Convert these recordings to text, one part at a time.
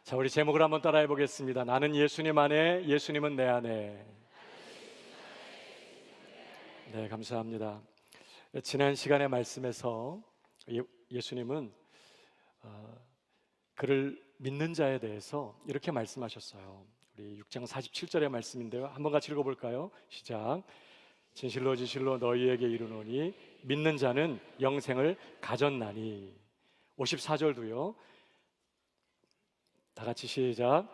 자, 우리 제목을 한번 따라해 보겠습니다. 나는 예수님 안에, 예수님은 내 안에. 네, 감사합니다. 지난 시간의 말씀에서 예수님은 그를 믿는 자에 대해서 이렇게 말씀하셨어요. 우리 6장 47절의 말씀인데요. 한번 같이 읽어볼까요? 시작. 진실로 진실로 너희에게 이르노니 믿는 자는 영생을 가졌나니. 54절도요. 다 같이 시작.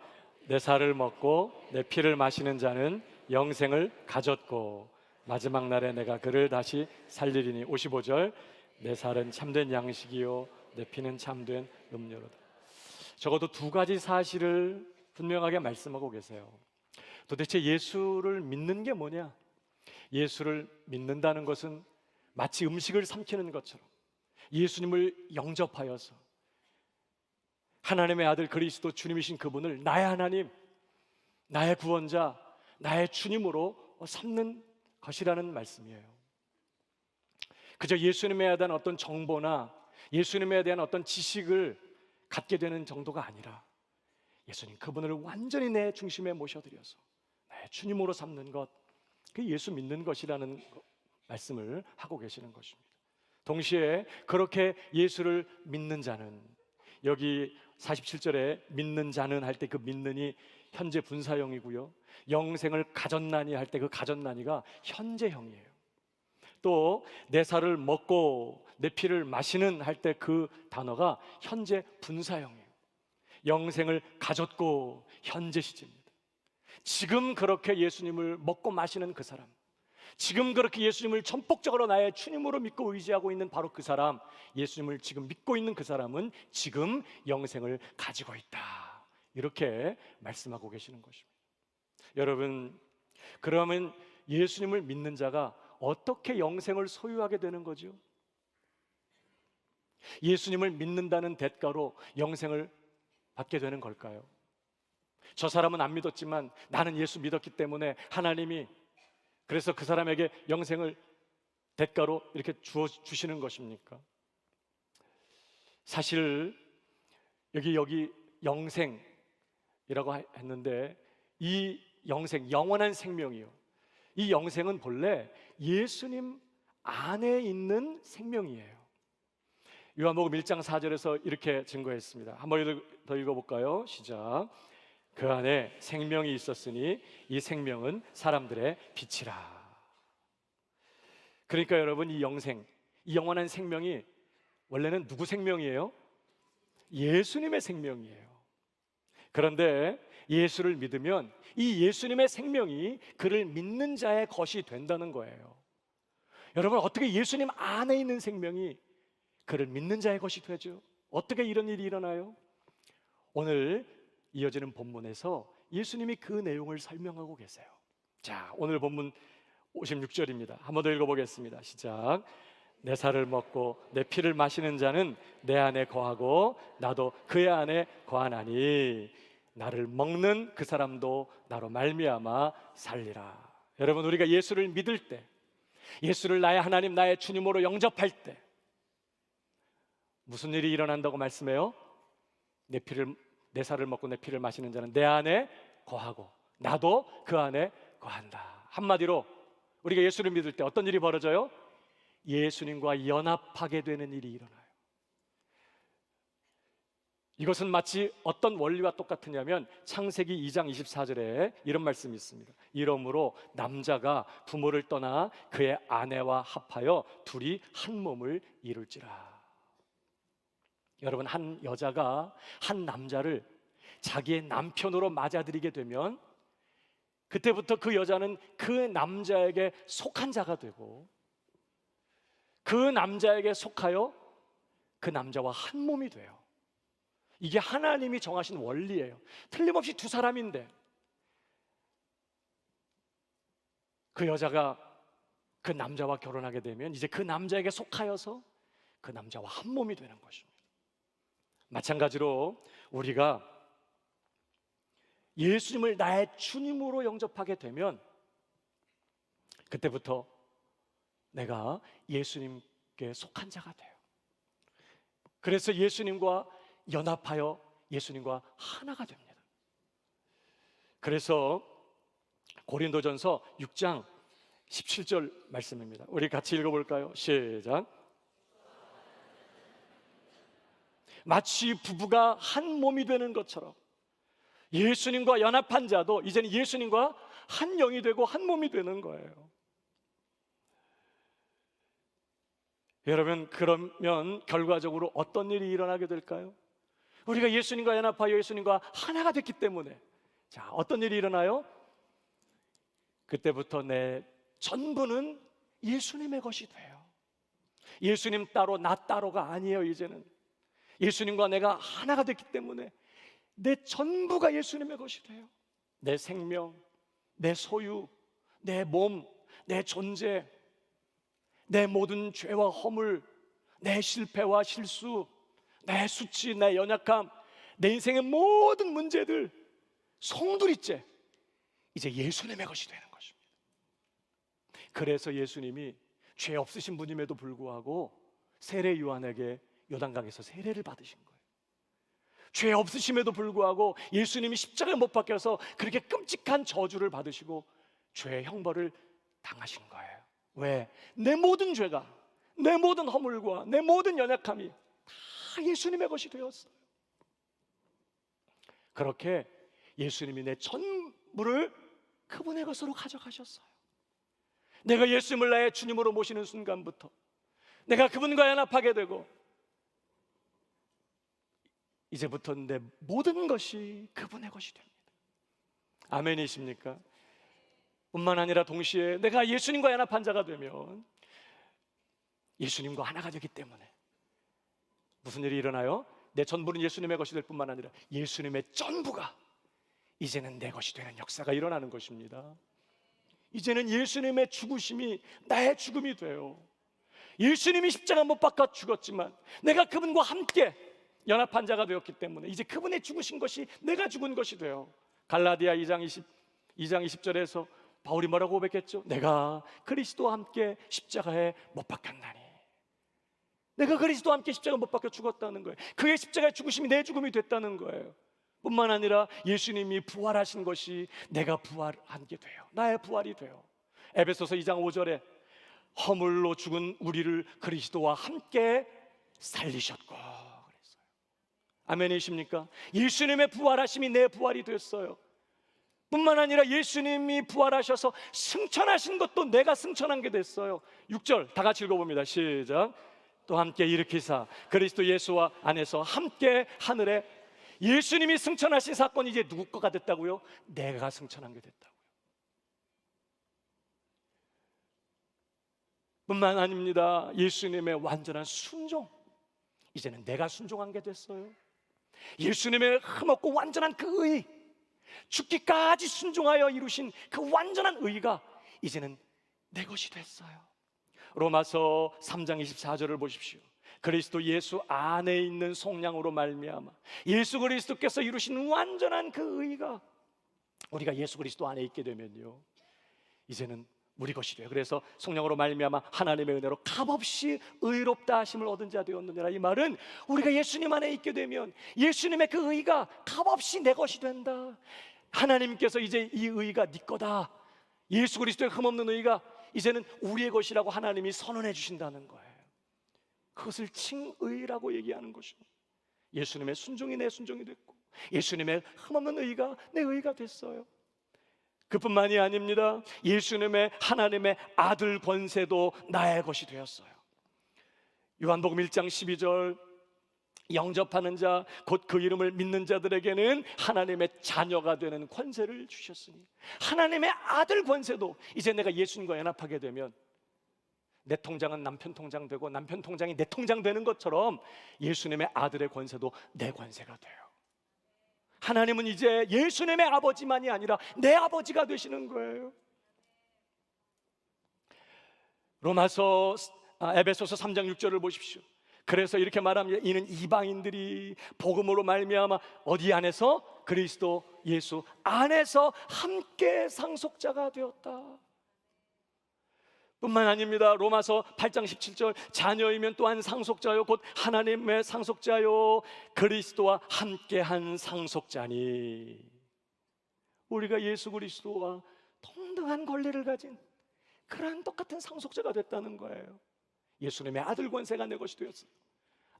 내 살을 먹고 내 피를 마시는 자는 영생을 가졌고 마지막 날에 내가 그를 다시 살리리니. 55절. 내 살은 참된 양식이요 내 피는 참된 음료로다. 적어도 두 가지 사실을 분명하게 말씀하고 계세요. 도대체 예수를 믿는 게 뭐냐? 예수를 믿는다는 것은 마치 음식을 삼키는 것처럼 예수님을 영접하여서 하나님의 아들 그리스도 주님이신 그분을 나의 하나님, 나의 구원자, 나의 주님으로 삼는 것이라는 말씀이에요. 그저 예수님에 대한 어떤 정보나 예수님에 대한 어떤 지식을 갖게 되는 정도가 아니라 예수님 그분을 완전히 내 중심에 모셔드려서 나의 주님으로 삼는 것, 그게 예수 믿는 것이라는 말씀을 하고 계시는 것입니다. 동시에 그렇게 예수를 믿는 자는, 여기 47절에 믿는 자는 할 때 그 믿는이 현재 분사형이고요, 영생을 가졌나니 할 때 그 가졌나니가 현재형이에요. 또 내 살을 먹고 내 피를 마시는 할 때 그 단어가 현재 분사형이에요. 영생을 가졌고 현재 시제입니다. 지금 그렇게 예수님을 먹고 마시는 그 사람, 지금 그렇게 예수님을 전폭적으로 나의 주님으로 믿고 의지하고 있는 바로 그 사람, 예수님을 지금 믿고 있는 그 사람은 지금 영생을 가지고 있다, 이렇게 말씀하고 계시는 것입니다. 여러분, 그러면 예수님을 믿는 자가 어떻게 영생을 소유하게 되는 거죠? 예수님을 믿는다는 대가로 영생을 받게 되는 걸까요? 저 사람은 안 믿었지만 나는 예수 믿었기 때문에 하나님이 그래서 그 사람에게 영생을 대가로 이렇게 주시는 것입니까? 사실 여기 영생이라고 했는데 이 영생, 영원한 생명이요, 이 영생은 본래 예수님 안에 있는 생명이에요. 요한복음 1장 4절에서 이렇게 증거했습니다. 한번 더 읽어볼까요? 시작. 그 안에 생명이 있었으니 이 생명은 사람들의 빛이라. 그러니까 여러분, 이 영생, 이 영원한 생명이 원래는 누구 생명이에요? 예수님의 생명이에요. 그런데 예수를 믿으면 이 예수님의 생명이 그를 믿는 자의 것이 된다는 거예요. 여러분, 어떻게 예수님 안에 있는 생명이 그를 믿는 자의 것이 되죠? 어떻게 이런 일이 일어나요? 오늘 이어지는 본문에서 예수님이 그 내용을 설명하고 계세요. 자, 오늘 본문 56절입니다. 한번 더 읽어보겠습니다. 시작. 내 살을 먹고 내 피를 마시는 자는 내 안에 거하고 나도 그의 안에 거하나니 나를 먹는 그 사람도 나로 말미암아 살리라. 여러분, 우리가 예수를 믿을 때, 예수를 나의 하나님, 나의 주님으로 영접할 때 무슨 일이 일어난다고 말씀해요? 내 살을 먹고 내 피를 마시는 자는 내 안에 거하고 나도 그 안에 거한다. 한마디로 우리가 예수를 믿을 때 어떤 일이 벌어져요? 예수님과 연합하게 되는 일이 일어나요. 이것은 마치 어떤 원리와 똑같으냐면 창세기 2장 24절에 이런 말씀이 있습니다. 이러므로 남자가 부모를 떠나 그의 아내와 합하여 둘이 한 몸을 이룰지라. 여러분, 한 여자가 한 남자를 자기의 남편으로 맞아들이게 되면 그때부터 그 여자는 그 남자에게 속한 자가 되고 그 남자에게 속하여 그 남자와 한 몸이 돼요. 이게 하나님이 정하신 원리예요. 틀림없이 두 사람인데 그 여자가 그 남자와 결혼하게 되면 이제 그 남자에게 속하여서 그 남자와 한 몸이 되는 것입니다. 마찬가지로 우리가 예수님을 나의 주님으로 영접하게 되면 그때부터 내가 예수님께 속한 자가 돼요. 그래서 예수님과 연합하여 예수님과 하나가 됩니다. 그래서 고린도전서 6장 17절 말씀입니다. 우리 같이 읽어볼까요? 시작. 마치 부부가 한 몸이 되는 것처럼 예수님과 연합한 자도 이제는 예수님과 한 영이 되고 한 몸이 되는 거예요. 여러분, 그러면 결과적으로 어떤 일이 일어나게 될까요? 우리가 예수님과 연합하여 예수님과 하나가 됐기 때문에 자, 어떤 일이 일어나요? 그때부터 내 전부는 예수님의 것이 돼요. 예수님 따로 나 따로가 아니에요. 이제는 예수님과 내가 하나가 됐기 때문에 내 전부가 예수님의 것이 돼요. 내 생명, 내 소유, 내 몸, 내 존재, 내 모든 죄와 허물, 내 실패와 실수, 내 수치, 내 연약함, 내 인생의 모든 문제들, 송두리째 이제 예수님의 것이 되는 것입니다. 그래서 예수님이 죄 없으신 분임에도 불구하고 세례 요한에게 요단강에서 세례를 받으신 거예요. 죄 없으심에도 불구하고 예수님이 십자가에 못 박혀서 그렇게 끔찍한 저주를 받으시고 죄의 형벌을 당하신 거예요. 왜? 내 모든 죄가, 내 모든 허물과 내 모든 연약함이 다 예수님의 것이 되었어요. 그렇게 예수님이 내 전부를 그분의 것으로 가져가셨어요. 내가 예수님을 나의 주님으로 모시는 순간부터 내가 그분과 연합하게 되고 이제부터 내 모든 것이 그분의 것이 됩니다. 아멘이십니까? 뿐만 아니라 동시에 내가 예수님과 연합한 자가 되면 예수님과 하나가 되기 때문에 무슨 일이 일어나요? 내 전부는 예수님의 것이 될 뿐만 아니라 예수님의 전부가 이제는 내 것이 되는 역사가 일어나는 것입니다. 이제는 예수님의 죽으심이 나의 죽음이 돼요. 예수님이 십자가 못 박아 죽었지만 내가 그분과 함께 연합한 자가 되었기 때문에 이제 그분의 죽으신 것이 내가 죽은 것이 돼요. 갈라디아 2장 20절에서 바울이 뭐라고 고백했죠? 내가 그리스도와 함께 십자가에 못 박혔나니. 내가 그리스도와 함께 십자가 못 박혀 죽었다는 거예요. 그의 십자가의 죽으심이 내 죽음이 됐다는 거예요. 뿐만 아니라 예수님이 부활하신 것이 내가 부활하게 돼요. 나의 부활이 돼요. 에베소서 2장 5절에 허물로 죽은 우리를 그리스도와 함께 살리셨고 그랬어요. 아멘이십니까? 예수님의 부활하심이 내 부활이 됐어요. 뿐만 아니라 예수님이 부활하셔서 승천하신 것도 내가 승천한 게 됐어요. 6절 다 같이 읽어봅니다. 시작. 또 함께 일으키사 그리스도 예수와 안에서 함께 하늘에. 예수님이 승천하신 사건이 이제 누구 거가 됐다고요? 내가 승천한 게 됐다고요. 뿐만 아닙니다. 예수님의 완전한 순종, 이제는 내가 순종한 게 됐어요. 예수님의 흠없고 완전한 그 의, 죽기까지 순종하여 이루신 그 완전한 의가 이제는 내 것이 됐어요. 로마서 3장 24절을 보십시오. 그리스도 예수 안에 있는 속량으로 말미암아 예수 그리스도께서 이루신 완전한 그 의가 우리가 예수 그리스도 안에 있게 되면요 이제는 우리 것이 돼요. 그래서 속량으로 말미암아 하나님의 은혜로 값없이 의롭다 하심을 얻은 자 되었느니라. 이 말은 우리가 예수님 안에 있게 되면 예수님의 그 의가 값없이 내 것이 된다. 하나님께서 이제 이 의가 네 거다. 예수 그리스도의 흠없는 의가 이제는 우리의 것이라고 하나님이 선언해 주신다는 거예요. 그것을 칭의라고 얘기하는 것입니다. 예수님의 순종이 내 순종이 됐고 예수님의 흠없는 의가 내 의가 됐어요. 그뿐만이 아닙니다. 예수님의 하나님의 아들 권세도 나의 것이 되었어요. 요한복음 1장 12절 영접하는 자 곧 그 이름을 믿는 자들에게는 하나님의 자녀가 되는 권세를 주셨으니 하나님의 아들 권세도 이제 내가 예수님과 연합하게 되면 내 통장은 남편 통장 되고 남편 통장이 내 통장 되는 것처럼 예수님의 아들의 권세도 내 권세가 돼요. 하나님은 이제 예수님의 아버지만이 아니라 내 아버지가 되시는 거예요. 에베소서 3장 6절을 보십시오. 그래서 이렇게 말합니다. 이는 이방인들이 복음으로 말미암아 어디 안에서? 그리스도 예수 안에서 함께 상속자가 되었다. 뿐만 아닙니다. 로마서 8장 17절, 자녀이면 또한 상속자요 곧 하나님의 상속자요 그리스도와 함께한 상속자니. 우리가 예수 그리스도와 동등한 권리를 가진 그런 똑같은 상속자가 됐다는 거예요. 예수님의 아들 권세가 내 것이 되었어요.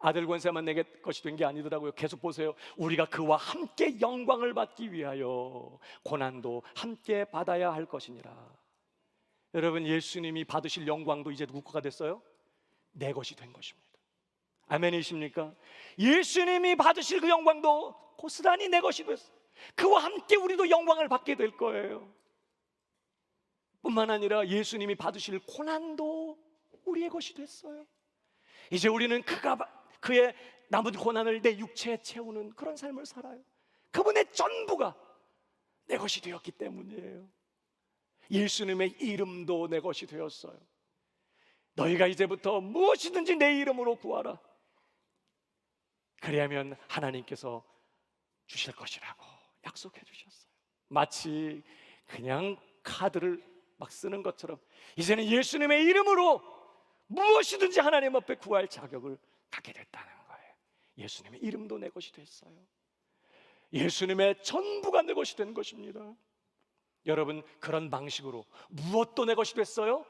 아들 권세만 내 것이 된 게 아니더라고요. 계속 보세요. 우리가 그와 함께 영광을 받기 위하여 고난도 함께 받아야 할 것이니라. 여러분, 예수님이 받으실 영광도 이제 누구 거가 됐어요? 내 것이 된 것입니다. 아멘이십니까? 예수님이 받으실 그 영광도 고스란히 내 것이 됐어요. 그와 함께 우리도 영광을 받게 될 거예요. 뿐만 아니라 예수님이 받으실 고난도 우리의 것이 됐어요. 이제 우리는 그의 남은 고난을 내 육체에 채우는 그런 삶을 살아요. 그분의 전부가 내 것이 되었기 때문이에요. 예수님의 이름도 내 것이 되었어요. 너희가 이제부터 무엇이든지 내 이름으로 구하라. 그래야면 하나님께서 주실 것이라고 약속해 주셨어요. 마치 그냥 카드를 막 쓰는 것처럼 이제는 예수님의 이름으로 무엇이든지 하나님 앞에 구할 자격을 갖게 됐다는 거예요. 예수님의 이름도 내 것이 됐어요. 예수님의 전부가 내 것이 된 것입니다. 여러분, 그런 방식으로 무엇도 내 것이 됐어요?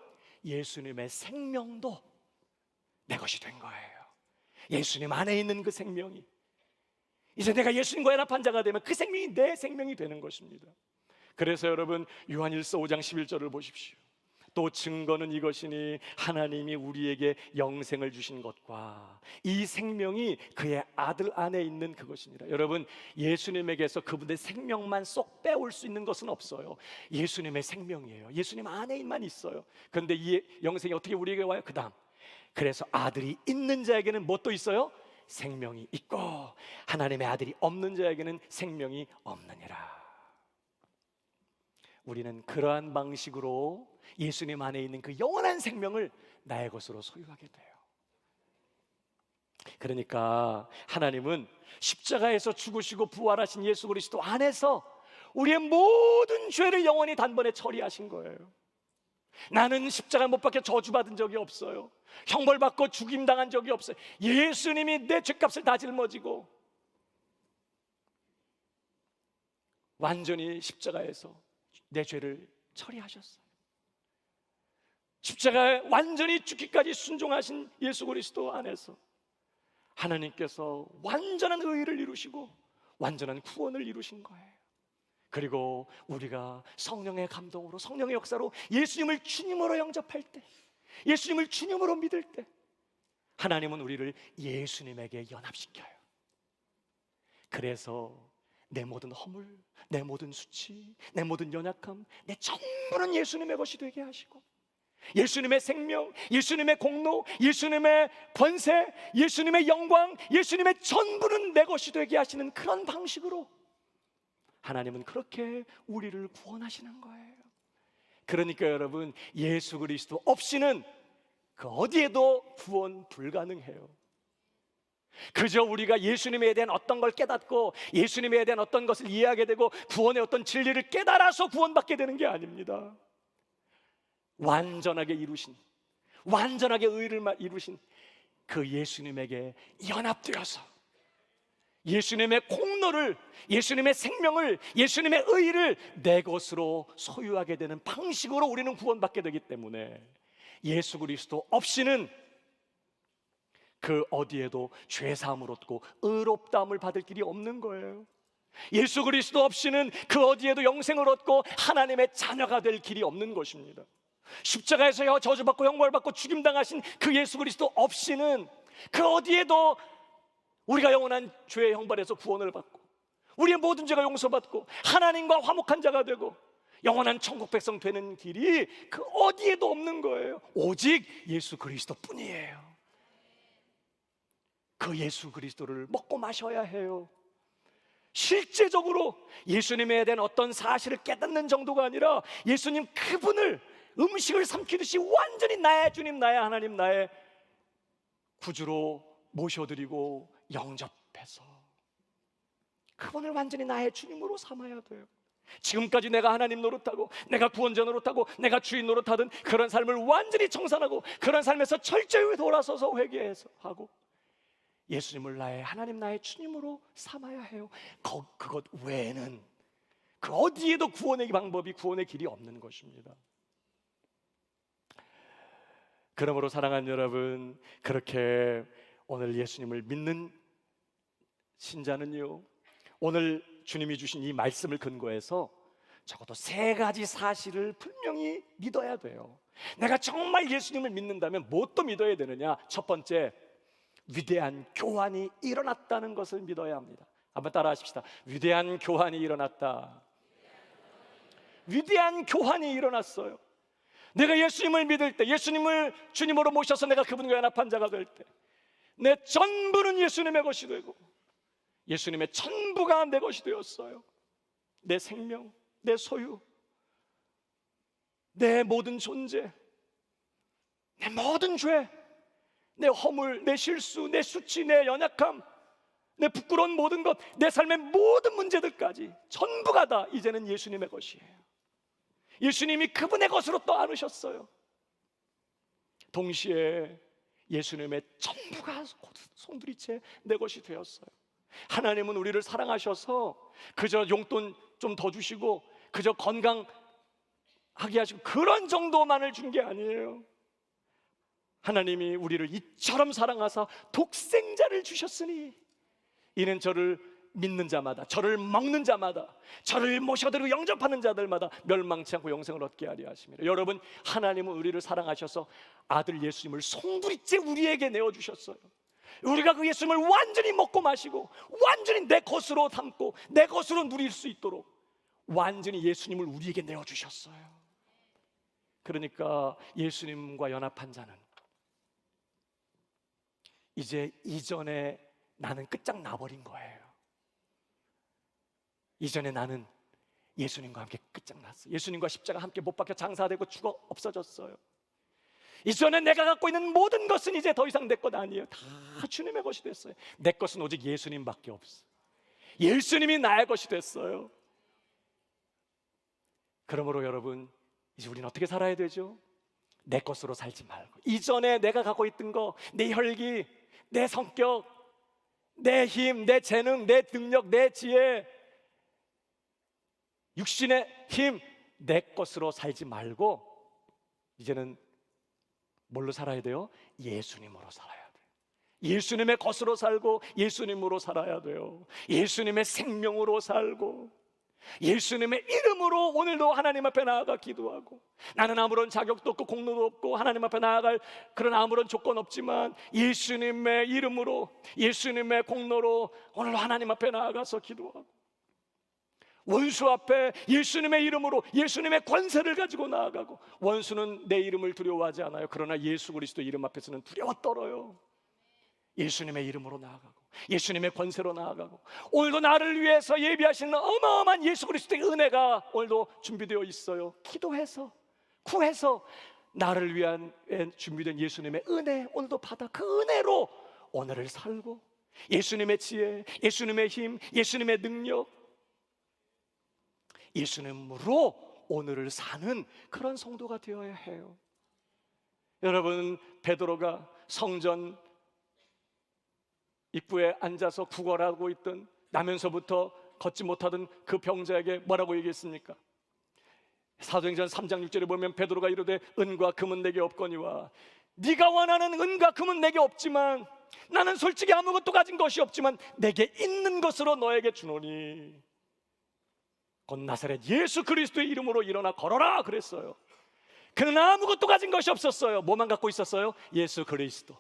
예수님의 생명도 내 것이 된 거예요. 예수님 안에 있는 그 생명이, 이제 내가 예수님과 연합한 자가 되면 그 생명이 내 생명이 되는 것입니다. 그래서 여러분, 요한일서 5장 11절을 보십시오. 또 증거는 이것이니 하나님이 우리에게 영생을 주신 것과 이 생명이 그의 아들 안에 있는 그것이니라. 여러분, 예수님에게서 그분의 생명만 쏙 빼올 수 있는 것은 없어요. 예수님의 생명이에요. 예수님 안에만 있어요. 그런데 이 영생이 어떻게 우리에게 와요? 그 다음, 그래서 아들이 있는 자에게는 뭣도 있어요? 생명이 있고 하나님의 아들이 없는 자에게는 생명이 없느니라. 우리는 그러한 방식으로 예수님 안에 있는 그 영원한 생명을 나의 것으로 소유하게 돼요. 그러니까 하나님은 십자가에서 죽으시고 부활하신 예수 그리스도 안에서 우리의 모든 죄를 영원히 단번에 처리하신 거예요. 나는 십자가 못 박혀 저주받은 적이 없어요. 형벌받고 죽임당한 적이 없어요. 예수님이 내 죄값을 다 짊어지고 완전히 십자가에서 내 죄를 처리하셨어요. 십자가에 완전히 죽기까지 순종하신 예수 그리스도 안에서 하나님께서 완전한 의를 이루시고 완전한 구원을 이루신 거예요. 그리고 우리가 성령의 감동으로, 성령의 역사로 예수님을 주님으로 영접할 때, 예수님을 주님으로 믿을 때 하나님은 우리를 예수님에게 연합시켜요. 그래서 내 모든 허물, 내 모든 수치, 내 모든 연약함, 내 전부는 예수님의 것이 되게 하시고 예수님의 생명, 예수님의 공로, 예수님의 권세, 예수님의 영광, 예수님의 전부는 내 것이 되게 하시는 그런 방식으로 하나님은 그렇게 우리를 구원하시는 거예요. 그러니까 여러분, 예수 그리스도 없이는 그 어디에도 구원 불가능해요. 그저 우리가 예수님에 대한 어떤 걸 깨닫고 예수님에 대한 어떤 것을 이해하게 되고 구원의 어떤 진리를 깨달아서 구원받게 되는 게 아닙니다. 완전하게 이루신, 완전하게 의를 이루신 그 예수님에게 연합되어서 예수님의 공로를, 예수님의 생명을, 예수님의 의를 내 것으로 소유하게 되는 방식으로 우리는 구원받게 되기 때문에 예수 그리스도 없이는 그 어디에도 죄사함을 얻고 의롭다함을 받을 길이 없는 거예요. 예수 그리스도 없이는 그 어디에도 영생을 얻고 하나님의 자녀가 될 길이 없는 것입니다. 십자가에서 저주받고 형벌받고 죽임당하신 그 예수 그리스도 없이는 그 어디에도 우리가 영원한 죄의 형벌에서 구원을 받고 우리의 모든 죄가 용서받고 하나님과 화목한 자가 되고 영원한 천국 백성 되는 길이 그 어디에도 없는 거예요. 오직 예수 그리스도 뿐이에요. 그 예수 그리스도를 먹고 마셔야 해요. 실제적으로 예수님에 대한 어떤 사실을 깨닫는 정도가 아니라 예수님 그분을 음식을 삼키듯이 완전히 나의 주님, 나의 하나님, 나의 구주로 모셔드리고 영접해서 그분을 완전히 나의 주님으로 삼아야 돼요. 지금까지 내가 하나님 노릇하고 내가 구원자 노릇하고 내가 주인 노릇하던 그런 삶을 완전히 청산하고 그런 삶에서 철저히 돌아서서 회개해서 하고 예수님을 나의 하나님 나의 주님으로 삼아야 해요. 그것 외에는 그 어디에도 구원의 방법이 구원의 길이 없는 것입니다. 그러므로 사랑하는 여러분, 그렇게 오늘 예수님을 믿는 신자는요, 오늘 주님이 주신 이 말씀을 근거해서 적어도 세 가지 사실을 분명히 믿어야 돼요. 내가 정말 예수님을 믿는다면 무엇도 믿어야 되느냐? 첫 번째, 위대한 교환이 일어났다는 것을 믿어야 합니다. 한번 따라 하십시다. 위대한 교환이 일어났다. 위대한 교환이 일어났어요. 내가 예수님을 믿을 때, 예수님을 주님으로 모셔서 내가 그분과 연합한 자가 될 때, 내 전부는 예수님의 것이 되고 예수님의 전부가 내 것이 되었어요. 내 생명, 내 소유, 내 모든 존재, 내 모든 죄, 내 허물, 내 실수, 내 수치, 내 연약함, 내 부끄러운 모든 것, 내 삶의 모든 문제들까지 전부가 다 이제는 예수님의 것이에요. 예수님이 그분의 것으로 또 안으셨어요. 동시에 예수님의 전부가 송두리째 내 것이 되었어요. 하나님은 우리를 사랑하셔서 그저 용돈 좀 더 주시고 그저 건강하게 하시고 그런 정도만을 준 게 아니에요. 하나님이 우리를 이처럼 사랑하사 독생자를 주셨으니 이는 저를 믿는 자마다, 저를 먹는 자마다, 저를 모셔드리고 영접하는 자들마다 멸망치 않고 영생을 얻게 하려 하심이라. 여러분, 하나님은 우리를 사랑하셔서 아들 예수님을 송두리째 우리에게 내어주셨어요. 우리가 그 예수님을 완전히 먹고 마시고 완전히 내 것으로 담고 내 것으로 누릴 수 있도록 완전히 예수님을 우리에게 내어주셨어요. 그러니까 예수님과 연합한 자는 이제 이전에 나는 끝장나버린 거예요. 이전에 나는 예수님과 함께 끝장났어요. 예수님과 십자가 함께 못 박혀 장사되고 죽어 없어졌어요. 이전에 내가 갖고 있는 모든 것은 이제 더 이상 내 것 아니에요. 다 주님의 것이 됐어요. 내 것은 오직 예수님밖에 없어요. 예수님이 나의 것이 됐어요. 그러므로 여러분, 이제 우리는 어떻게 살아야 되죠? 내 것으로 살지 말고 이전에 내가 갖고 있던 거, 내 혈기, 내 성격, 내 힘, 내 재능, 내 능력, 내 지혜, 육신의 힘, 내 것으로 살지 말고 이제는 뭘로 살아야 돼요? 예수님으로 살아야 돼요. 예수님의 것으로 살고 예수님으로 살아야 돼요. 예수님의 생명으로 살고 예수님의 이름으로 오늘도 하나님 앞에 나아가 기도하고, 나는 아무런 자격도 없고 공로도 없고 하나님 앞에 나아갈 그런 아무런 조건 없지만 예수님의 이름으로 예수님의 공로로 오늘 하나님 앞에 나아가서 기도하고, 원수 앞에 예수님의 이름으로 예수님의 권세를 가지고 나아가고, 원수는 내 이름을 두려워하지 않아요. 그러나 예수 그리스도 이름 앞에서는 두려워 떨어요. 예수님의 이름으로 나아가고 예수님의 권세로 나아가고, 오늘도 나를 위해서 예비하시는 어마어마한 예수 그리스도의 은혜가 오늘도 준비되어 있어요. 기도해서 구해서 나를 위한 준비된 예수님의 은혜 오늘도 받아 그 은혜로 오늘을 살고, 예수님의 지혜, 예수님의 힘, 예수님의 능력, 예수님으로 오늘을 사는 그런 성도가 되어야 해요. 여러분, 베드로가 성전 입구에 앉아서 구걸하고 있던, 나면서부터 걷지 못하던 그 병자에게 뭐라고 얘기했습니까? 사도행전 3장 6절에 보면 베드로가 이르되 은과 금은 내게 없거니와, 네가 원하는 은과 금은 내게 없지만 나는 솔직히 아무것도 가진 것이 없지만 내게 있는 것으로 너에게 주노니 곧 나사렛 예수 그리스도의 이름으로 일어나 걸어라 그랬어요. 그는 아무것도 가진 것이 없었어요. 뭐만 갖고 있었어요? 예수 그리스도.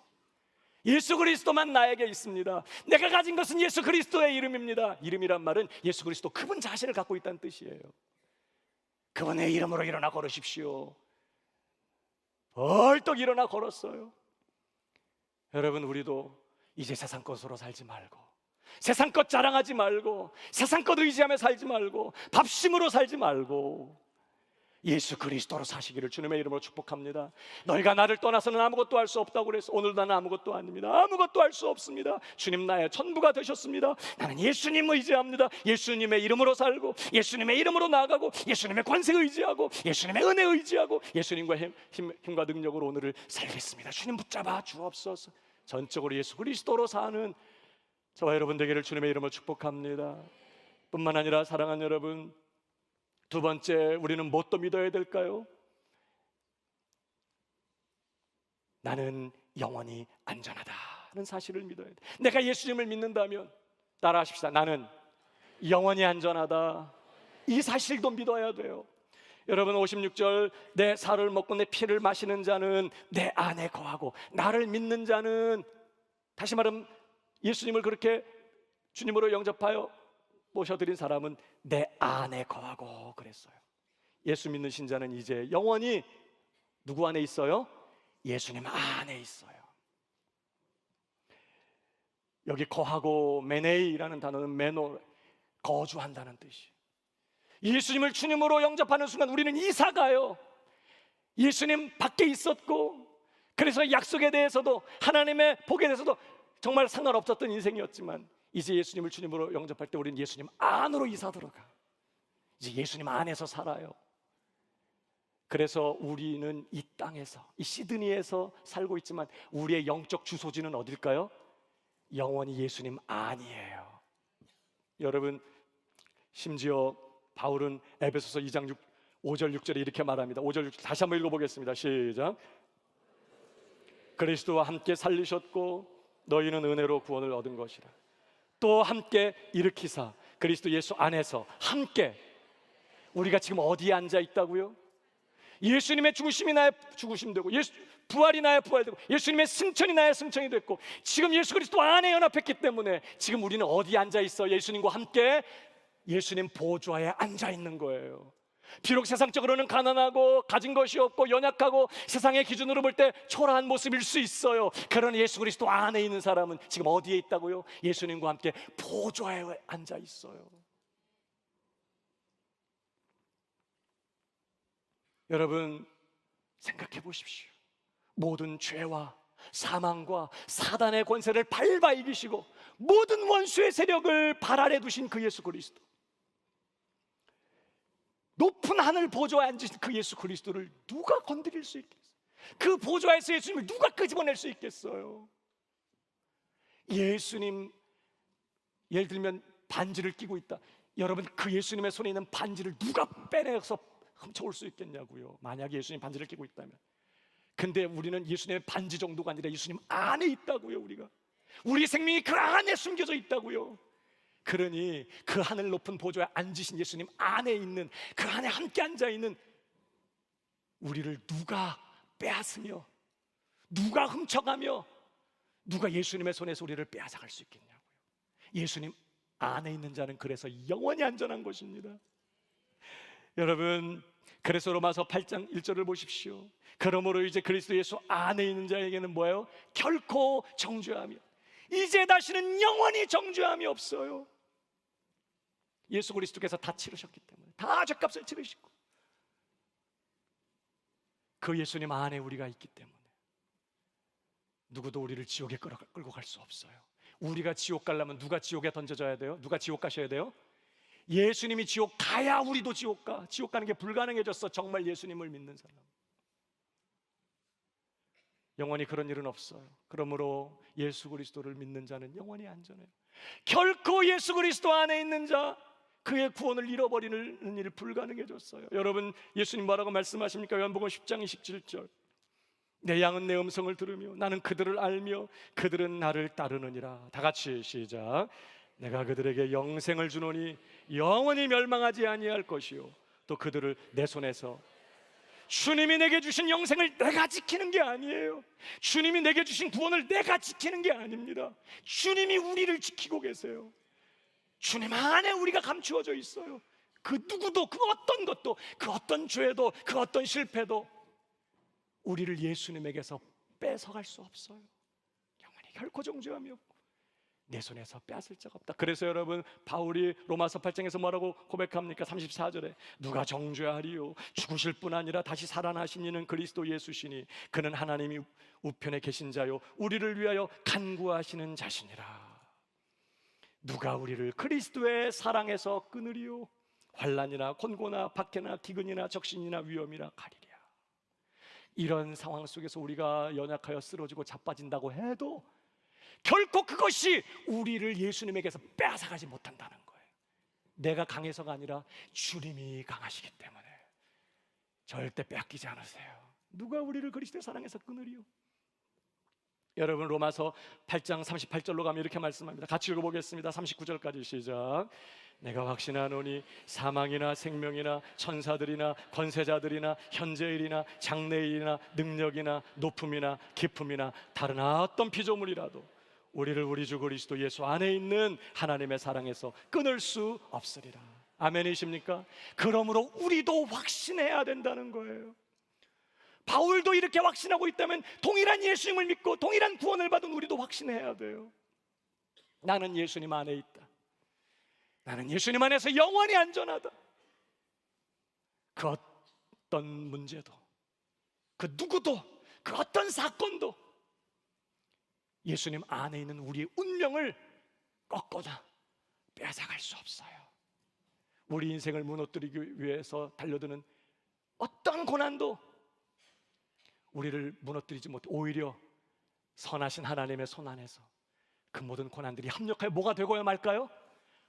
예수 그리스도만 나에게 있습니다. 내가 가진 것은 예수 그리스도의 이름입니다. 이름이란 말은 예수 그리스도 그분 자신을 갖고 있다는 뜻이에요. 그분의 이름으로 일어나 걸으십시오. 벌떡 일어나 걸었어요. 여러분, 우리도 이제 세상 것으로 살지 말고, 세상 것 자랑하지 말고, 세상 것 의지하며 살지 말고, 밥심으로 살지 말고, 예수 그리스도로 사시기를 주님의 이름으로 축복합니다. 너희가 나를 떠나서는 아무것도 할 수 없다고 그래서 오늘 나는 아무것도 아닙니다. 아무것도 할 수 없습니다. 주님 나의 전부가 되셨습니다. 나는 예수님 의지합니다. 예수님의 이름으로 살고 예수님의 이름으로 나아가고 예수님의 권세 의지하고 예수님의 은혜 의지하고 예수님과 힘과 능력으로 오늘을 살겠습니다. 주님 붙잡아 주옵소서. 전적으로 예수 그리스도로 사는 저와 여러분 되기를 주님의 이름으로 축복합니다. 뿐만 아니라 사랑하는 여러분, 두 번째, 우리는 무엇도 믿어야 될까요? 나는 영원히 안전하다는 사실을 믿어야 돼. 내가 예수님을 믿는다면 따라하십시다. 나는 영원히 안전하다. 이 사실도 믿어야 돼요. 여러분 56절, 내 살을 먹고 내 피를 마시는 자는 내 안에 거하고 나를 믿는 자는, 다시 말하면 예수님을 그렇게 주님으로 영접하여 모셔드린 사람은 내 안에 거하고 그랬어요. 예수 믿는 신자는 이제 영원히 누구 안에 있어요? 예수님 안에 있어요. 여기 거하고 메네이라는 단어는 메노, 거주한다는 뜻이에요. 예수님을 주님으로 영접하는 순간 우리는 이사가요. 예수님 밖에 있었고, 그래서 약속에 대해서도 하나님의 복에 대해서도 정말 상관없었던 인생이었지만 이제 예수님을 주님으로 영접할 때 우리는 예수님 안으로 이사 들어가. 이제 예수님 안에서 살아요. 그래서 우리는 이 땅에서, 이 시드니에서 살고 있지만 우리의 영적 주소지는 어딜까요? 영원히 예수님 안이에요. 여러분, 심지어 바울은 에베소서 2장 5절 6절에 이렇게 말합니다. 5절 6절 다시 한번 읽어보겠습니다. 시작. 그리스도와 함께 살리셨고 너희는 은혜로 구원을 얻은 것이라. 또 함께 일으키사 그리스도 예수 안에서 함께. 우리가 지금 어디에 앉아 있다고요? 예수님의 죽으심이 나의 죽으심 되고 부활이 나의 부활 되고 예수님의 승천이 나의 승천이 됐고 지금 예수 그리스도 안에 연합했기 때문에 지금 우리는 어디에 앉아 있어? 예수님과 함께 예수님 보좌에 앉아 있는 거예요. 비록 세상적으로는 가난하고 가진 것이 없고 연약하고 세상의 기준으로 볼 때 초라한 모습일 수 있어요. 그러나 예수 그리스도 안에 있는 사람은 지금 어디에 있다고요? 예수님과 함께 보좌에 앉아 있어요. 여러분 생각해 보십시오. 모든 죄와 사망과 사단의 권세를 밟아 이기시고 모든 원수의 세력을 발 아래 두신 그 예수 그리스도, 높은 하늘 보좌에 앉으신 그 예수 그리스도를 누가 건드릴 수 있겠어요? 그 보좌에서 예수님을 누가 끄집어낼 수 있겠어요? 예수님, 예를 들면 반지를 끼고 있다. 여러분 그 예수님의 손에 있는 반지를 누가 빼내서 훔쳐올 수 있겠냐고요. 만약에 예수님 반지를 끼고 있다면. 근데 우리는 예수님의 반지 정도가 아니라 예수님 안에 있다고요. 우리 생명이 그 안에 숨겨져 있다고요. 그러니 그 하늘 높은 보좌에 앉으신 예수님 안에 있는, 그 안에 함께 앉아있는 우리를 누가 빼앗으며 누가 훔쳐가며 누가 예수님의 손에서 우리를 빼앗아갈 수 있겠냐고요. 예수님 안에 있는 자는 그래서 영원히 안전한 것입니다. 여러분, 그래서 로마서 8장 1절을 보십시오. 그러므로 이제 그리스도 예수 안에 있는 자에게는 뭐예요? 결코 정죄함이, 이제 다시는 영원히 정죄함이 없어요. 예수 그리스도께서 다 치르셨기 때문에, 다 죄값을 치르시고 그 예수님 안에 우리가 있기 때문에 누구도 우리를 지옥에 끌고 갈 수 없어요. 우리가 지옥 가려면 누가 지옥에 던져져야 돼요? 누가 지옥 가셔야 돼요? 예수님이 지옥 가야 우리도 지옥 가. 지옥 가는 게 불가능해졌어. 정말 예수님을 믿는 사람. 영원히 그런 일은 없어요. 그러므로 예수 그리스도를 믿는 자는 영원히 안전해요. 결코 예수 그리스도 안에 있는 자, 그의 구원을 잃어버리는 일이 불가능해졌어요. 여러분, 예수님 뭐라고 말씀하십니까? 요한복음 10장 27절. 내 양은 내 음성을 들으며 나는 그들을 알며 그들은 나를 따르느니라. 다 같이 시작. 내가 그들에게 영생을 주노니 영원히 멸망하지 아니할 것이요 또 그들을 내 손에서. 주님이 내게 주신 영생을 내가 지키는 게 아니에요. 주님이 내게 주신 구원을 내가 지키는 게 아닙니다. 주님이 우리를 지키고 계세요. 주님 안에 우리가 감추어져 있어요. 그 누구도, 그 어떤 것도, 그 어떤 죄도, 그 어떤 실패도 우리를 예수님에게서 뺏어갈 수 없어요. 영원히 결코 정죄함이 없고 내 손에서 빼앗을 자가 없다. 그래서 여러분, 바울이 로마서 8장에서 뭐라고 고백합니까? 34절에 누가 정죄하리요? 죽으실 뿐 아니라 다시 살아나신 이는 그리스도 예수시니 그는 하나님이 우편에 계신 자요 우리를 위하여 간구하시는 자시니라. 누가 우리를 그리스도의 사랑에서 끊으리요? 환난이나 곤고나 박해나 기근이나 적신이나 위험이나 가리랴. 이런 상황 속에서 우리가 연약하여 쓰러지고 자빠진다고 해도 결코 그것이 우리를 예수님에게서 빼앗아가지 못한다는 거예요. 내가 강해서가 아니라 주님이 강하시기 때문에 절대 빼앗기지 않으세요. 누가 우리를 그리스도의 사랑에서 끊으리요? 여러분, 로마서 8장 38절로 가면 이렇게 말씀합니다. 같이 읽어보겠습니다. 39절까지 시작. 내가 확신하노니 사망이나 생명이나 천사들이나 권세자들이나 현재일이나 장래일이나 능력이나 높음이나 깊음이나 다른 어떤 피조물이라도 우리를 우리 주 그리스도 예수 안에 있는 하나님의 사랑에서 끊을 수 없으리라. 아멘이십니까? 그러므로 우리도 확신해야 된다는 거예요. 바울도 이렇게 확신하고 있다면 동일한 예수님을 믿고 동일한 구원을 받은 우리도 확신해야 돼요. 나는 예수님 안에 있다. 나는 예수님 안에서 영원히 안전하다. 그 어떤 문제도, 그 누구도, 그 어떤 사건도 예수님 안에 있는 우리의 운명을 꺾거나 빼앗아갈 수 없어요. 우리 인생을 무너뜨리기 위해서 달려드는 어떤 고난도 우리를 무너뜨리지 못해 오히려 선하신 하나님의 손 안에서 그 모든 고난들이 합력하여 뭐가 되고야 말까요?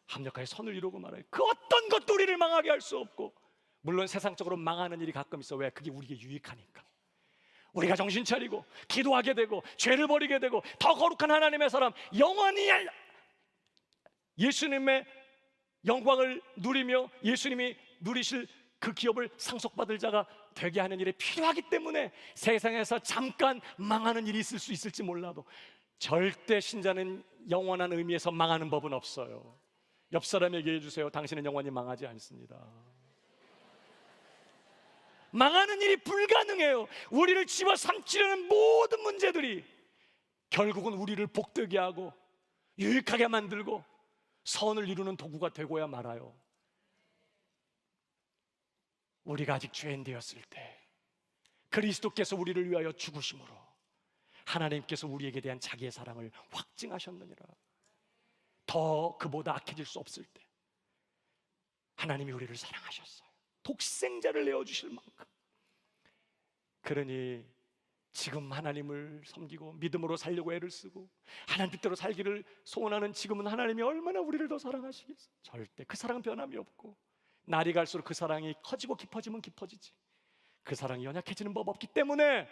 합력하여 선을 이루고 말아요. 그 어떤 것도 우리를 망하게 할 수 없고, 물론 세상적으로 망하는 일이 가끔 있어. 왜? 그게 우리에게 유익하니까. 우리가 정신 차리고 기도하게 되고 죄를 버리게 되고 더 거룩한 하나님의 사람, 영원히 예수님의 영광을 누리며 예수님이 누리실 그 기업을 상속받을 자가 되게 하는 일에 필요하기 때문에 세상에서 잠깐 망하는 일이 있을 수 있을지 몰라도 절대 신자는 영원한 의미에서 망하는 법은 없어요. 옆 사람에게 얘기해 주세요. 당신은 영원히 망하지 않습니다. 망하는 일이 불가능해요. 우리를 집어삼키려는 모든 문제들이 결국은 우리를 복되게 하고 유익하게 만들고 선을 이루는 도구가 되고야 말아요. 우리가 아직 죄인 되었을 때 그리스도께서 우리를 위하여 죽으심으로 하나님께서 우리에게 대한 자기의 사랑을 확증하셨느니라. 더 그보다 악해질 수 없을 때 하나님이 우리를 사랑하셨어요. 독생자를 내어주실 만큼. 그러니 지금 하나님을 섬기고 믿음으로 살려고 애를 쓰고 하나님 뜻대로 살기를 소원하는 지금은 하나님이 얼마나 우리를 더 사랑하시겠어요. 절대 그 사랑은 변함이 없고, 날이 갈수록 그 사랑이 커지고 깊어지면 깊어지지 그 사랑이 연약해지는 법 없기 때문에,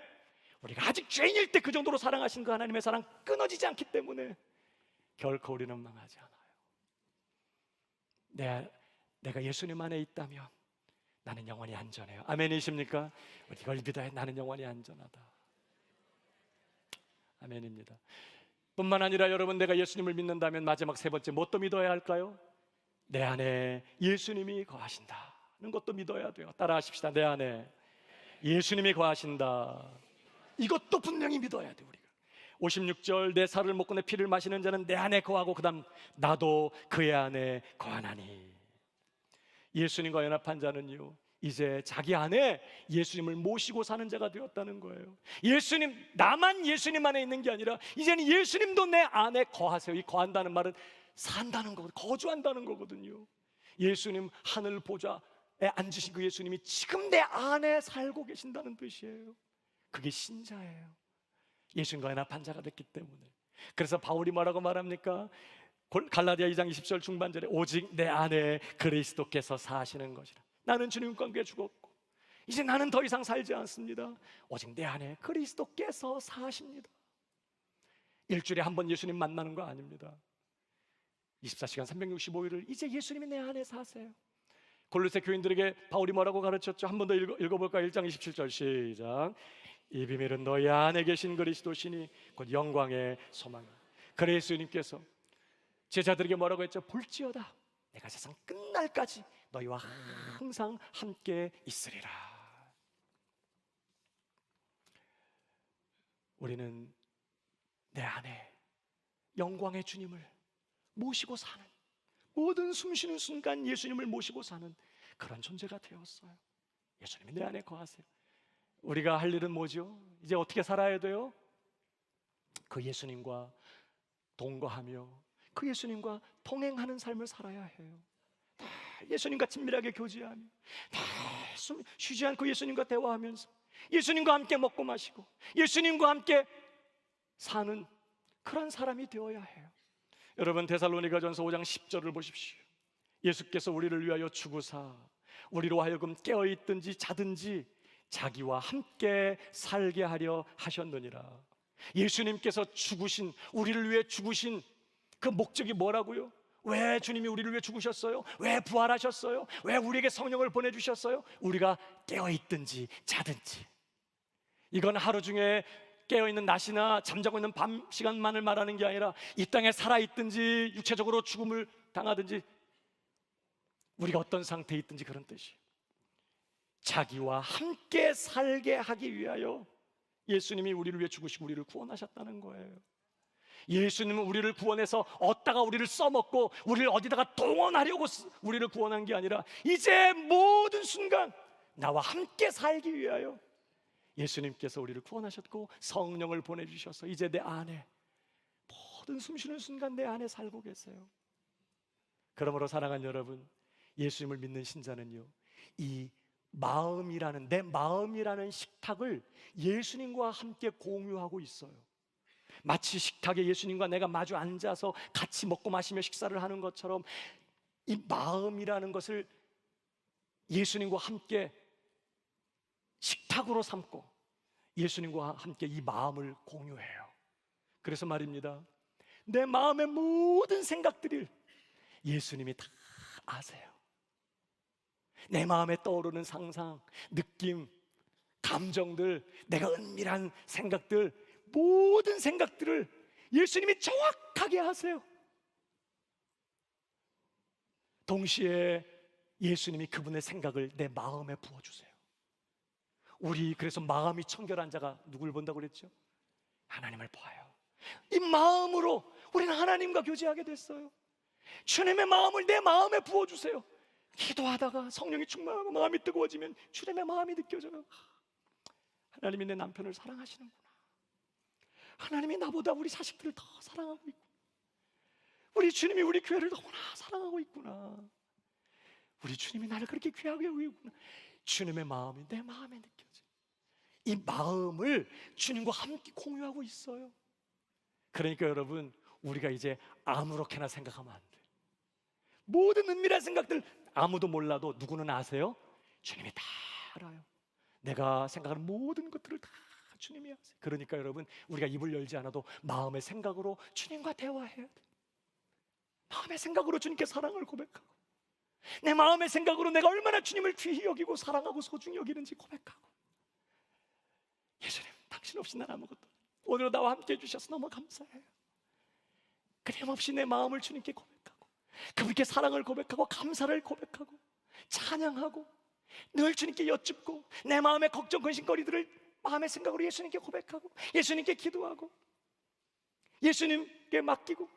우리가 아직 죄인일 때 그 정도로 사랑하신 그 하나님의 사랑 끊어지지 않기 때문에 결코 우리는 망하지 않아요. 내가 예수님 안에 있다면 나는 영원히 안전해요. 아멘이십니까? 이걸 믿어야 나는 영원히 안전하다. 아멘입니다. 뿐만 아니라 여러분, 내가 예수님을 믿는다면 마지막 세 번째 뭣도 믿어야 할까요? 내 안에 예수님이 거하신다는 것도 믿어야 돼요. 따라하십시다. 내 안에 예수님이 거하신다. 이것도 분명히 믿어야 돼요. 우리가 56절, 내 살을 먹고 내 피를 마시는 자는 내 안에 거하고 그 다음 나도 그의 안에 거하나니. 예수님과 연합한 자는요, 이제 자기 안에 예수님을 모시고 사는 자가 되었다는 거예요. 나만 예수님 안에 있는 게 아니라 이제는 예수님도 내 안에 거하세요. 이 거한다는 말은 산다는 거거든요. 거주한다는 거거든요. 예수님 하늘 보좌에 앉으신 그 예수님이 지금 내 안에 살고 계신다는 뜻이에요. 그게 신자예요. 예수님과 연합한 자가 됐기 때문에. 그래서 바울이 뭐라고 말합니까? 갈라디아 2장 20절 중반절에 오직 내 안에 그리스도께서 사시는 것이라. 나는 주님과 함께 죽었고 이제 나는 더 이상 살지 않습니다. 오직 내 안에 그리스도께서 사십니다. 일주일에 한 번 예수님 만나는 거 아닙니다. 24시간 365일을 이제 예수님이 내 안에 사세요. 골로새 교인들에게 바울이 뭐라고 가르쳤죠? 한 번 더 읽어볼까요? 1장 27절 시작. 이 비밀은 너희 안에 계신 그리스도시니 곧 영광의 소망. 그래 예수님께서 제자들에게 뭐라고 했죠? 볼지어다 내가 세상 끝날까지 너희와 항상 함께 있으리라. 우리는 내 안에 영광의 주님을 모시고 사는, 모든 숨쉬는 순간 예수님을 모시고 사는 그런 존재가 되었어요. 예수님이 내 안에 거하세요. 우리가 할 일은 뭐죠? 이제 어떻게 살아야 돼요? 그 예수님과 동거하며 그 예수님과 동행하는 삶을 살아야 해요. 다 예수님과 친밀하게 교제하며, 다 쉬지 않고 예수님과 대화하면서 예수님과 함께 먹고 마시고 예수님과 함께 사는 그런 사람이 되어야 해요. 여러분, 데살로니가전서 5장 10절을 보십시오. 예수께서 우리를 위하여 죽으사 우리로 하여금 깨어있든지 자든지 자기와 함께 살게 하려 하셨느니라. 예수님께서 죽으신, 우리를 위해 죽으신 그 목적이 뭐라고요? 왜 주님이 우리를 위해 죽으셨어요? 왜 부활하셨어요? 왜 우리에게 성령을 보내주셨어요? 우리가 깨어있든지 자든지. 이건 하루 중에 깨어있는 낮이나 잠자고 있는 밤 시간만을 말하는 게 아니라 이 땅에 살아있든지 육체적으로 죽음을 당하든지 우리가 어떤 상태에 있든지 그런 뜻이에요. 자기와 함께 살게 하기 위하여 예수님이 우리를 위해 죽으시고 우리를 구원하셨다는 거예요. 예수님은 우리를 구원해서 얻다가 우리를 써먹고 우리를 어디다가 동원하려고 우리를 구원한 게 아니라 이제 모든 순간 나와 함께 살기 위하여 예수님께서 우리를 구원하셨고 성령을 보내주셔서 이제 내 안에 모든 숨쉬는 순간 내 안에 살고 계세요. 그러므로 사랑하는 여러분, 예수님을 믿는 신자는요, 이 마음이라는, 내 마음이라는 식탁을 예수님과 함께 공유하고 있어요. 마치 식탁에 예수님과 내가 마주 앉아서 같이 먹고 마시며 식사를 하는 것처럼 이 마음이라는 것을 예수님과 함께 식탁으로 삼고 예수님과 함께 이 마음을 공유해요. 그래서 말입니다, 내 마음의 모든 생각들을 예수님이 다 아세요. 내 마음에 떠오르는 상상, 느낌, 감정들, 내가 은밀한 생각들, 모든 생각들을 예수님이 정확하게 아세요. 동시에 예수님이 그분의 생각을 내 마음에 부어주세요. 우리 그래서 마음이 청결한 자가 누굴 본다고 그랬죠? 하나님을 봐요. 이 마음으로 우리는 하나님과 교제하게 됐어요. 주님의 마음을 내 마음에 부어주세요. 기도하다가 성령이 충만하고 마음이 뜨거워지면 주님의 마음이 느껴져요. 하나님이 내 남편을 사랑하시는구나. 하나님이 나보다 우리 자식들을 더 사랑하고 있구나. 우리 주님이 우리 교회를 너무나 사랑하고 있구나. 우리 주님이 나를 그렇게 귀하게 여기고 있구나. 주님의 마음이 내 마음에 느껴져. 이 마음을 주님과 함께 공유하고 있어요. 그러니까 여러분, 우리가 이제 아무렇게나 생각하면 안 돼. 모든 은밀한 생각들 아무도 몰라도 누구는 아세요? 주님이 다 알아요. 내가 생각하는 모든 것들을 다 주님이 아세요. 그러니까 여러분, 우리가 입을 열지 않아도 마음의 생각으로 주님과 대화해야 돼. 마음의 생각으로 주님께 사랑을 고백하고, 내 마음의 생각으로 내가 얼마나 주님을 귀히 여기고 사랑하고 소중히 여기는지 고백하고, 예수님, 당신 없이 난 아무것도, 오늘 나와 함께 해주셔서 너무 감사해요. 끊임없이 내 마음을 주님께 고백하고, 그분께 사랑을 고백하고, 감사를 고백하고, 찬양하고, 늘 주님께 여쭙고, 내 마음의 걱정, 근심거리들을 마음의 생각으로 예수님께 고백하고, 예수님께 기도하고, 예수님께 맡기고,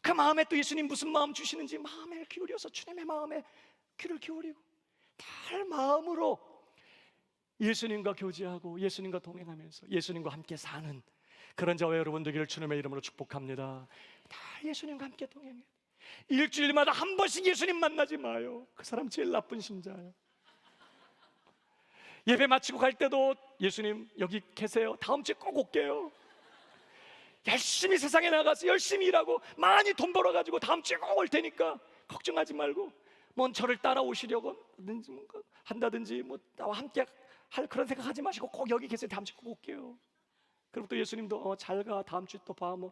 그 마음에 또 예수님 무슨 마음 주시는지 마음에 기울여서 주님의 마음에 귀를 기울이고, 달 마음으로 예수님과 교제하고 예수님과 동행하면서 예수님과 함께 사는 그런 저와 여러분 되기를 주님의 이름으로 축복합니다. 다 예수님과 함께 동행해. 일주일마다 한 번씩 예수님 만나지 마요. 그 사람 제일 나쁜 신자예요. 예배 마치고 갈 때도 예수님 여기 계세요. 다음 주에 꼭 올게요. 열심히 세상에 나가서 열심히 일하고 많이 돈 벌어가지고 다음 주에 꼭 올 테니까 걱정하지 말고, 뭔 저를 따라오시려고 한다든지 뭐 나와 함께 할 그런 생각하지 마시고 꼭 여기 계세요. 다음 주에 꼭 올게요. 그리고 또 예수님도 잘 가, 다음 주에 또 봐. 뭐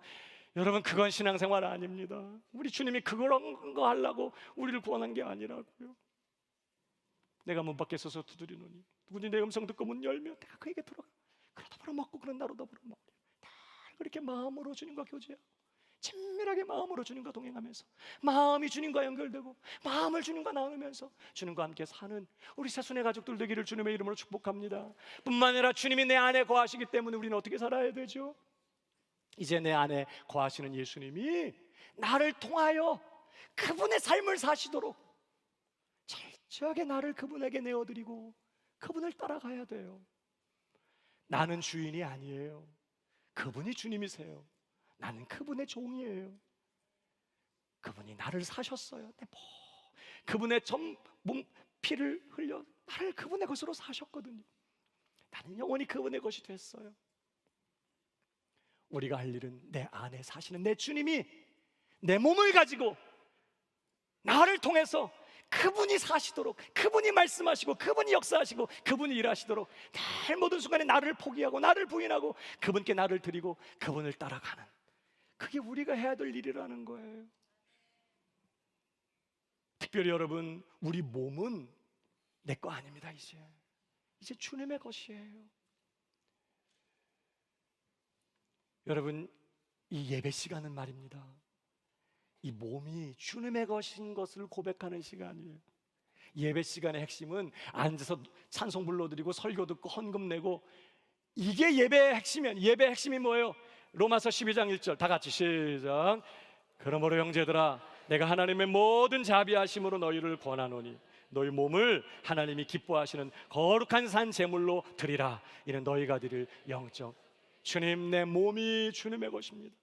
여러분, 그건 신앙생활 아닙니다. 우리 주님이 그런 거 하려고 우리를 구원한 게 아니라고요. 내가 문 밖에 서서 두드리노니 누구니 내 음성 듣고 문 열면 내가 그에게 들어가 그로 더불어 먹고 그런 나로 더불어 먹으려. 다 그렇게 마음으로 주님과 교제하고 친밀하게 마음으로 주님과 동행하면서 마음이 주님과 연결되고 마음을 주님과 나누면서 주님과 함께 사는 우리 새순의 가족들 되기를 주님의 이름으로 축복합니다. 뿐만 아니라 주님이 내 안에 거하시기 때문에 우리는 어떻게 살아야 되죠? 이제 내 안에 거하시는 예수님이 나를 통하여 그분의 삶을 사시도록 철저하게 나를 그분에게 내어드리고 그분을 따라가야 돼요. 나는 주인이 아니에요. 그분이 주님이세요. 나는 그분의 종이에요. 그분이 나를 사셨어요. 그분의 몸 피를 흘려 나를 그분의 것으로 사셨거든요. 나는 영원히 그분의 것이 됐어요. 우리가 할 일은 내 안에 사시는 내 주님이 내 몸을 가지고 나를 통해서 그분이 사시도록, 그분이 말씀하시고 그분이 역사하시고 그분이 일하시도록 늘 모든 순간에 나를 포기하고 나를 부인하고 그분께 나를 드리고 그분을 따라가는, 그게 우리가 해야 될 일이라는 거예요. 특별히 여러분, 우리 몸은 내 거 아닙니다. 이제 주님의 것이에요. 여러분, 이 예배 시간은 말입니다, 이 몸이 주님의 것인 것을 고백하는 시간이에요. 예배 시간의 핵심은 앉아서 찬송 불러드리고 설교 듣고 헌금 내고, 이게 예배의 핵심이에요. 예배의 핵심이 뭐예요? 로마서 12장 1절 다 같이 시작. 그러므로 형제들아, 내가 하나님의 모든 자비하심으로 너희를 권하노니 너희 몸을 하나님이 기뻐하시는 거룩한 산 제물로 드리라. 이는 너희가 드릴 영적. 주님, 내 몸이 주님의 것입니다.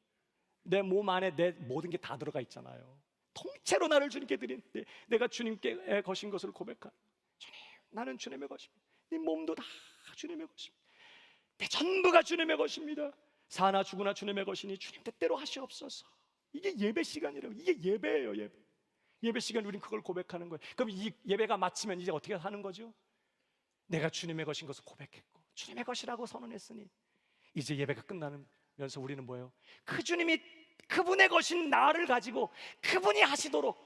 내 몸 안에 내 모든 게 다 들어가 있잖아요. 통째로 나를 주님께 드린, 내가 주님께 거신 것을 고백한, 주님, 나는 주님의 것입니다. 네 몸도 다 주님의 것입니다. 내 전부가 주님의 것입니다. 사나 죽으나 주님의 것이니 주님 뜻대로 하시옵소서. 이게 예배 시간이라고. 이게 예배예요. 예배 시간 우리는 그걸 고백하는 거예요. 그럼 이 예배가 마치면 이제 어떻게 하는 거죠? 내가 주님의 것인 것을 고백했고 주님의 것이라고 선언했으니 이제 예배가 끝나면서 우리는 뭐예요? 그 주님이 그분의 것인 나를 가지고 그분이 하시도록,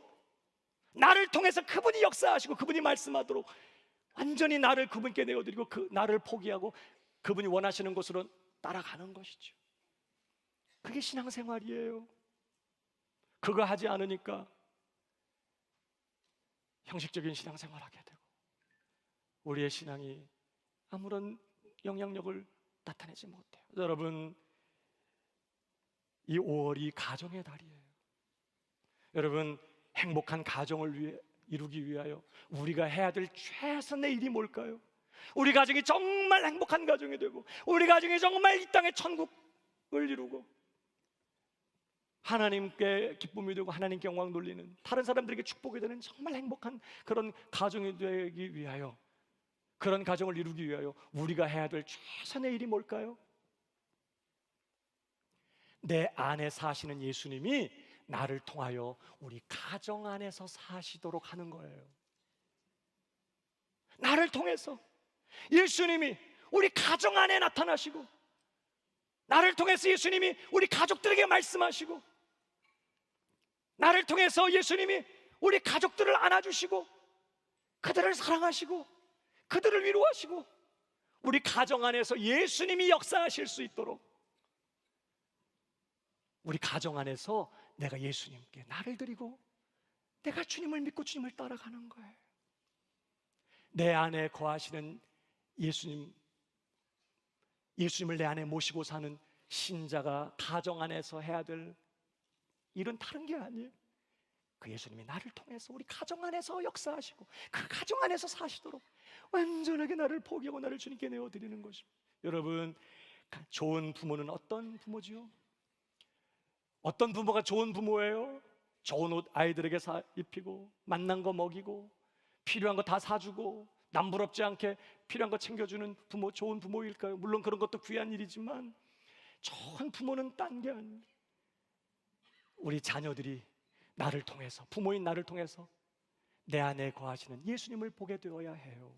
나를 통해서 그분이 역사하시고 그분이 말씀하도록 완전히 나를 그분께 내어드리고 그 나를 포기하고 그분이 원하시는 곳으로 따라가는 것이죠. 그게 신앙생활이에요. 그거 하지 않으니까 형식적인 신앙생활 하게 되고 우리의 신앙이 아무런 영향력을 나타내지 못해요. 여러분, 이 5월이 가정의 달이에요. 여러분, 행복한 가정을 이루기 위하여 우리가 해야 될 최선의 일이 뭘까요? 우리 가정이 정말 행복한 가정이 되고 우리 가정이 정말 이 땅의 천국을 이루고 하나님께 기쁨이 되고 하나님께 영광 돌리는, 다른 사람들에게 축복이 되는 정말 행복한 그런 가정이 되기 위하여, 그런 가정을 이루기 위하여 우리가 해야 될 최선의 일이 뭘까요? 내 안에 사시는 예수님이 나를 통하여 우리 가정 안에서 사시도록 하는 거예요. 나를 통해서 예수님이 우리 가정 안에 나타나시고, 나를 통해서 예수님이 우리 가족들에게 말씀하시고, 나를 통해서 예수님이 우리 가족들을 안아주시고 그들을 사랑하시고 그들을 위로하시고 우리 가정 안에서 예수님이 역사하실 수 있도록 우리 가정 안에서 내가 예수님께 나를 드리고 내가 주님을 믿고 주님을 따라가는 거예요. 내 안에 거하시는 예수님을 내 안에 모시고 사는 신자가 가정 안에서 해야 될 일은 다른 게 아니에요. 그 예수님이 나를 통해서 우리 가정 안에서 역사하시고 그 가정 안에서 사시도록 완전하게 나를 포기하고 나를 주님께 내어드리는 것입니다. 여러분, 좋은 부모는 어떤 부모지요? 어떤 부모가 좋은 부모예요? 좋은 옷 아이들에게 입히고 만난 거 먹이고 필요한 거 다 사주고 남부럽지 않게 필요한 거 챙겨주는 부모, 좋은 부모일까요? 물론 그런 것도 귀한 일이지만 좋은 부모는 딴 게 아닙니다. 우리 자녀들이 나를 통해서, 부모인 나를 통해서 내 안에 거하시는 예수님을 보게 되어야 해요.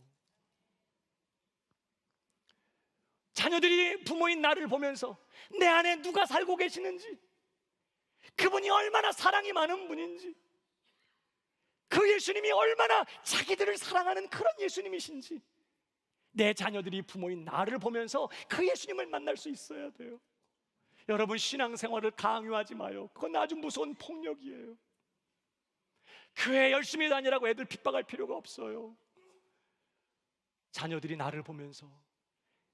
자녀들이 부모인 나를 보면서 내 안에 누가 살고 계시는지, 그분이 얼마나 사랑이 많은 분인지, 그 예수님이 얼마나 자기들을 사랑하는 그런 예수님이신지 내 자녀들이 부모인 나를 보면서 그 예수님을 만날 수 있어야 돼요. 여러분, 신앙생활을 강요하지 마요. 그건 아주 무서운 폭력이에요. 교회 열심히 다니라고 애들 핍박할 필요가 없어요. 자녀들이 나를 보면서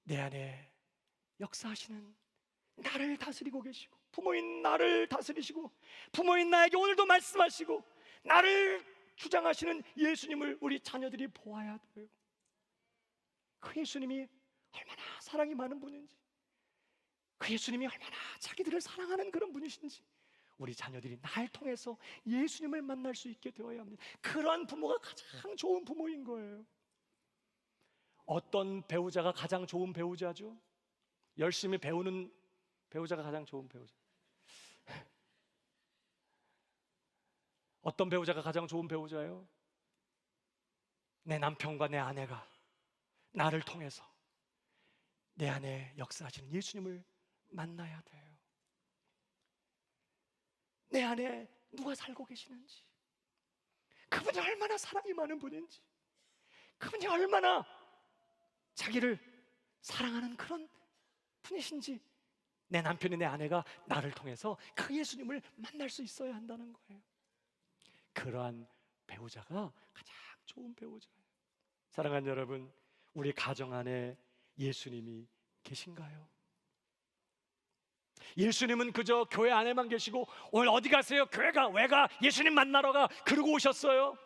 내 안에 역사하시는 나를 다스리고 계시고, 부모인 나를 다스리시고, 부모인 나에게 오늘도 말씀하시고 나를 주장하시는 예수님을 우리 자녀들이 보아야 돼요. 그 예수님이 얼마나 사랑이 많은 분인지, 그 예수님이 얼마나 자기들을 사랑하는 그런 분이신지 우리 자녀들이 날 통해서 예수님을 만날 수 있게 되어야 합니다. 그런 부모가 가장 좋은 부모인 거예요. 어떤 배우자가 가장 좋은 배우자죠? 열심히 배우는 배우자가 가장 좋은 배우자. 어떤 배우자가 가장 좋은 배우자예요? 내 남편과 내 아내가 나를 통해서 내 안에 역사하시는 예수님을 만나야 돼요. 내 안에 누가 살고 계시는지, 그분이 얼마나 사랑이 많은 분인지, 그분이 얼마나 자기를 사랑하는 그런 분이신지 내 남편이, 내 아내가 나를 통해서 그 예수님을 만날 수 있어야 한다는 거예요. 그러한 배우자가 가장 좋은 배우자예요. 사랑하는 여러분, 우리 가정 안에 예수님이 계신가요? 예수님은 그저 교회 안에만 계시고 오늘 어디 가세요? 교회가 왜 가? 예수님 만나러 가. 그러고 오셨어요?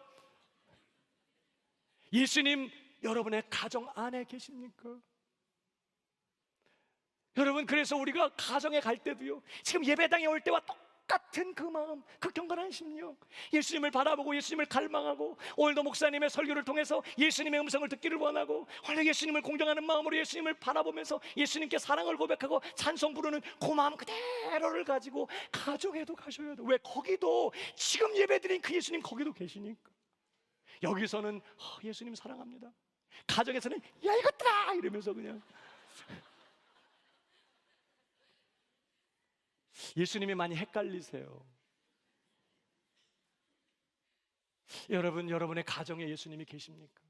예수님 여러분의 가정 안에 계십니까? 여러분, 그래서 우리가 가정에 갈 때도요, 지금 예배당에 올 때와 똑같은 그 마음, 그 경건한 심령, 예수님을 바라보고 예수님을 갈망하고 오늘도 목사님의 설교를 통해서 예수님의 음성을 듣기를 원하고 오늘 예수님을 공경하는 마음으로 예수님을 바라보면서 예수님께 사랑을 고백하고 찬송 부르는 그 마음 그대로를 가지고 가정에도 가셔야 돼요. 왜? 거기도 지금 예배드린 그 예수님 거기도 계시니까. 여기서는 예수님 사랑합니다, 가정에서는 야 이것들아 이러면서 그냥 예수님이 많이 헷갈리세요. 여러분, 여러분의 가정에 예수님이 계십니까?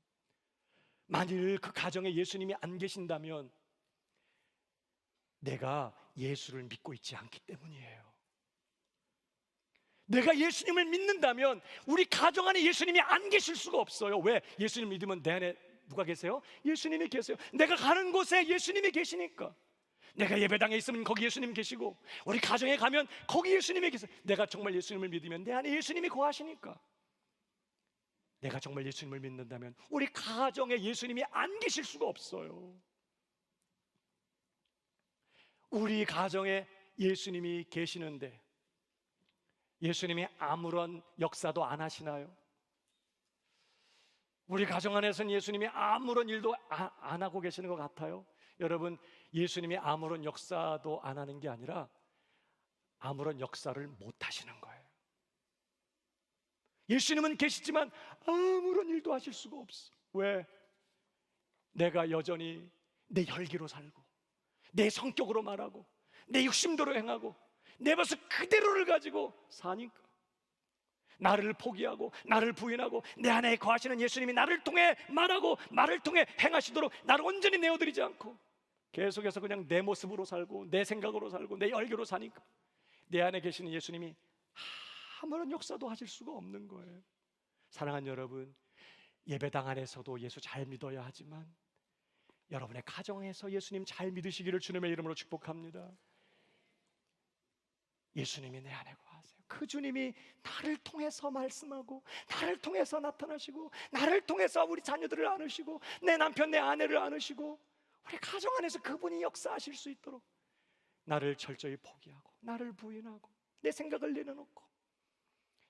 만일 그 가정에 예수님이 안 계신다면 내가 예수를 믿고 있지 않기 때문이에요. 내가 예수님을 믿는다면 우리 가정 안에 예수님이 안 계실 수가 없어요. 왜? 예수님 믿으면 내 안에 누가 계세요? 예수님이 계세요. 내가 가는 곳에 예수님이 계시니까. 내가 예배당에 있으면 거기 예수님 계시고, 우리 가정에 가면 거기 예수님이 계세요. 내가 정말 예수님을 믿으면 내 안에 예수님이 거하시니까. 내가 정말 예수님을 믿는다면 우리 가정에 예수님이 안 계실 수가 없어요. 우리 가정에 예수님이 계시는데 예수님이 아무런 역사도 안 하시나요? 우리 가정 안에서는 예수님이 아무런 일도 안 하고 계시는 것 같아요. 여러분, 예수님이 아무런 역사도 안 하는 게 아니라 아무런 역사를 못 하시는 거예요. 예수님은 계시지만 아무런 일도 하실 수가 없어. 왜? 내가 여전히 내 혈기로 살고 내 성격으로 말하고 내 육심대로 행하고 내 모습 그대로를 가지고 사니까. 나를 포기하고 나를 부인하고 내 안에 거하시는 예수님이 나를 통해 말하고 나를 통해 행하시도록 나를 온전히 내어드리지 않고 계속해서 그냥 내 모습으로 살고 내 생각으로 살고 내 열기로 사니까 내 안에 계시는 예수님이 아무런 역사도 하실 수가 없는 거예요. 사랑하는 여러분, 예배당 안에서도 예수 잘 믿어야 하지만 여러분의 가정에서 예수님 잘 믿으시기를 주님의 이름으로 축복합니다. 예수님이 내 안에 거하세요. 그 주님이 나를 통해서 말씀하고 나를 통해서 나타나시고 나를 통해서 우리 자녀들을 안으시고 내 남편 내 아내를 안으시고 우리 가정 안에서 그분이 역사하실 수 있도록 나를 철저히 포기하고 나를 부인하고 내 생각을 내려놓고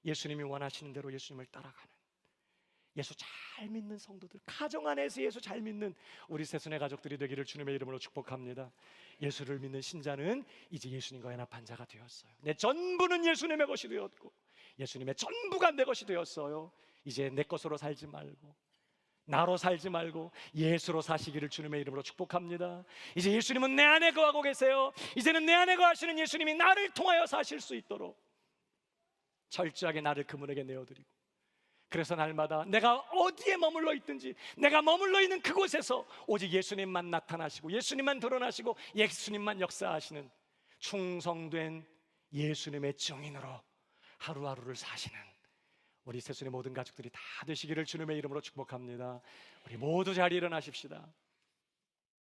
예수님이 원하시는 대로 예수님을 따라가는, 예수 잘 믿는 성도들, 가정 안에서 예수 잘 믿는 우리 새순의 가족들이 되기를 주님의 이름으로 축복합니다. 예수를 믿는 신자는 이제 예수님과 연합한 자가 되었어요. 내 전부는 예수님의 것이 되었고 예수님의 전부가 내 것이 되었어요. 이제 내 것으로 살지 말고 나로 살지 말고 예수로 사시기를 주님의 이름으로 축복합니다. 이제 예수님은 내 안에 거하고 계세요. 이제는 내 안에 거하시는 예수님이 나를 통하여 사실 수 있도록 철저하게 나를 그분에게 내어드리고, 그래서 날마다 내가 어디에 머물러 있든지 내가 머물러 있는 그곳에서 오직 예수님만 나타나시고 예수님만 드러나시고 예수님만 역사하시는 충성된 예수님의 증인으로 하루하루를 사시는 우리 새순의 모든 가족들이 다 되시기를 주님의 이름으로 축복합니다. 우리 모두 자리에 일어나십시다.